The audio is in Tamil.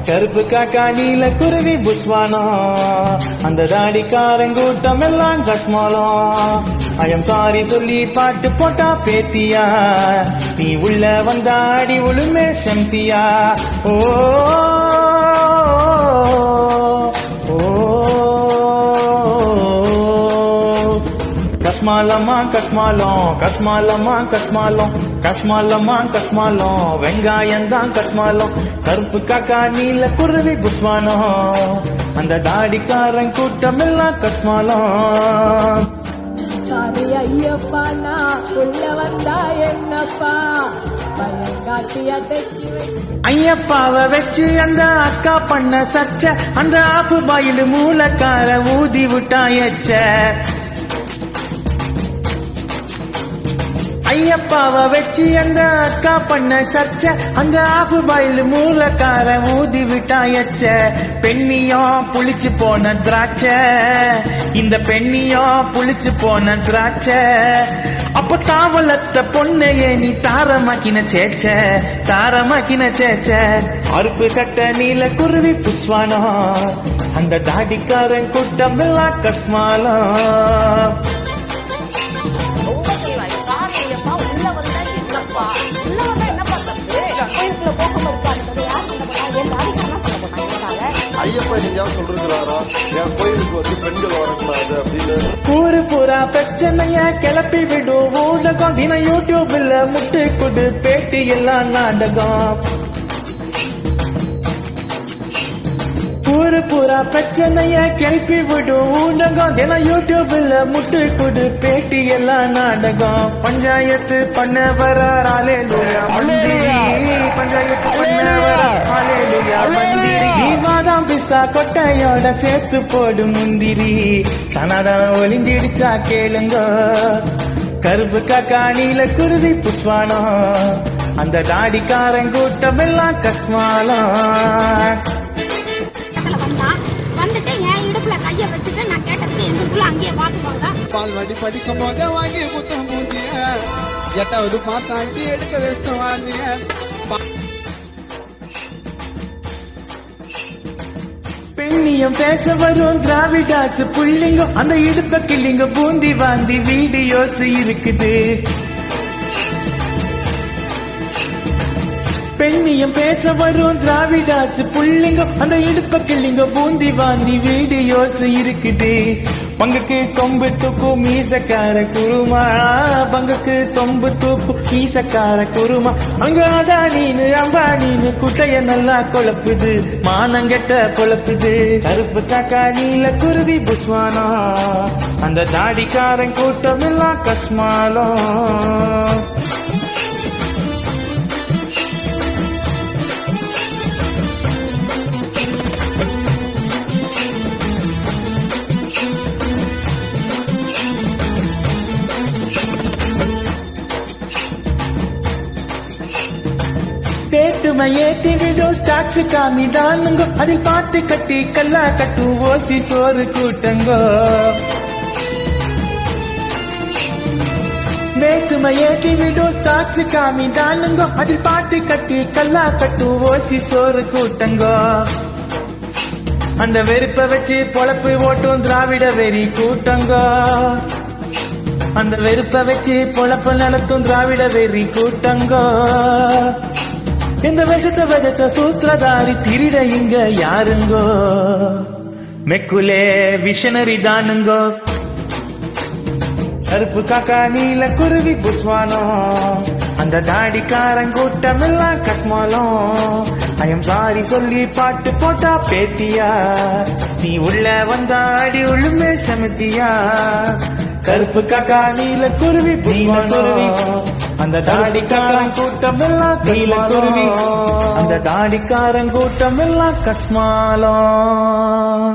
கருப்பு காக்கா நீல குருவி புஸ்வானம், அந்த தாடிக்காரங்கூட்டம் எல்லாம் கஸ்மாலம். ஐயம் சாரி சொல்லி பாட்டு போட்டா பேத்தியா, நீ உள்ள வந்தாடி உளுமே செம்தியா. ஓ கஸ்மாலமா கஸ்மாலம், கஸ்மாலமா கஸ்மாலம், கஸ்மாலமா கஸ்மாலம், வெங்காயம்தான் கஸ்மாலம். கருப்பு காக்கா நீல குருவி புஸ்வானம், அந்த தாடிக்காரன் கூட்டம் எல்லாம் கஸ்மாலம். ஐயப்பா நான் உள்ள வந்தா என்னப்பா ஐயப்பாவை வச்சு அந்த அக்கா பண்ண சச்ச, அந்த ஆப்பு பாயிலு மூலக்கார ஊதி விட்டா எச்ச. ஐயப்பாவை வச்சு அந்த அக்கா பண்ண சச்ச, அந்த ஆப்பு பாயிலு மூலக்கார ஊதி விட்டா எச்ச. பெண்ணியும் புளிச்சு போன திராட்சை, இந்த பெண்ணியும் புளிச்சு போன திராட்சை. அப்ப தாவலத்த பொண்ணையே நீ தாரமாக்கின சேச்ச, தாரமாக்கின சேச்ச. அறுப்பு கட்ட நீல குருவி புஸ்வானம், அந்த தாடிக்காரன் கூட்டம் எல்லாம் கஸ்மாலம். ஐயப்பா நீங்க சொல்றாரா என் கோயிலுக்கு வந்து பெண்கள் வரக்கூடாது அப்படின்னு? ஊரு பூரா பிரச்சனைய கிளப்பி விடும் ஊடகம், தின யூடியூப்ல முட்டு கொடு பேட்டி எல்லாம் நாடகம். ஊரு பூரா பிரச்சனைய கிளப்பி விடும் ஊடகம், தின யூடியூப்ல முட்டு கொடு பேட்டி எல்லாம் நாடகம். பஞ்சாயத்து பண்ண வர ஹல்லேலூயா மந்திரி, பஞ்சாயத்து பண்ண வர ஹல்லேலூயா மந்திரி. நீவாதான் பிஸ்தா கொட்டையோட சேர்த்து போடு முந்திரி, சனாதனம் ஒளிஞ்சிடுச்சா கேளுங்க. கருப்பு காக்கா நீல குருவி புஸ்வானம், அந்த தாடிக்காரன் கூட்டம் எல்லாம் கஸ்மாலம். வந்துட்டு என் இடுப்புல கைய வச்சுட்டு நான் கேட்டதுக்கு எங்களுக்குள்ள அங்கேயே பாத்துக்கோங்க. பால்வாடி படிக்கும் போதே வாங்கி குத்தம் மூஞ்சிய, 8வது பாஸ் ஆகி எடுக்க வேஸ்ட் வாங்கிய. பெண்ணியம் பேச வரும் திராவிடாசு புள்ளிங்க, அந்த இடுப்ப கிள்ளிங்க பூந்தி வாந்தி வீடியோஸ் இருக்குது. பெண்ணியம் பேச வரும் திராவிடாச்சு புள்ளிங்க, அந்த இடுப்ப கிள்ளிங்க பூந்தி வாந்தி வீடியோஸ் இருக்குது. பங்குக்கு சொம்பு தூக்கு மீசக்கார குருமா, பங்குக்கு சொம்பு தூக்கு மீசக்கார குருமா. அங்க அதானீனு அம்பானீனு குட்டைய நல்லா குழப்புது, மானங்கெட்ட குழப்புது. கருப்பு காக்கா நீல குருவி புஸ்வானம், அந்த தாடிக்காரன் கூட்டம் எல்லாம் கஸ்மாலம். தேட்டுமை ஏத்தி விடும் ஸ்டாக்ஸ் காமிதானுங்கோ, அதில் பாட்டு கட்டி கல்லா கட்டு ஓசி சோறு கூட்டங்கோ. வேற்றுமை ஏற்றி விடும் ஸ்டாக்ஸ் காமிதானுங்கோ, அதில் பாட்டு கட்டி கல்லா கட்டு ஓசி சோறு கூட்டங்கோ. அந்த வெறுப்பை வச்சு பொழப்பு ஓட்டும் திராவிட வெறி கூட்டங்கோ, அந்த வெறுப்பை வச்சு பொழப்பு நடத்தும் திராவிட வெறி கூட்டங்கோ. இந்த விஷத்தை விதைச்ச சூத்திரதாரி திருட இங்க யாருங்கோ, மெக்குலே விஷனரி தானுங்கோ. கருப்பு காக்கா நீல குருவி புஸ்வானம், அந்த தாடிக்காரன் கூட்டம் எல்லாம் கஸ்மாலம். ஐயம் சாரி சொல்லி பாட்டு போட்டா பேத்தியா, நீ உள்ள வந்தாடி உளுமே சமத்தியா. கருப்பு காக்கா நீல குருவி புஸ்வானம், அந்த தாடிக்காரன் கூட்டம் எல்லாம் நீல குருவி, அந்த தாடிக்காரன் கூட்டம் எல்லாம் கஸ்மாலம்.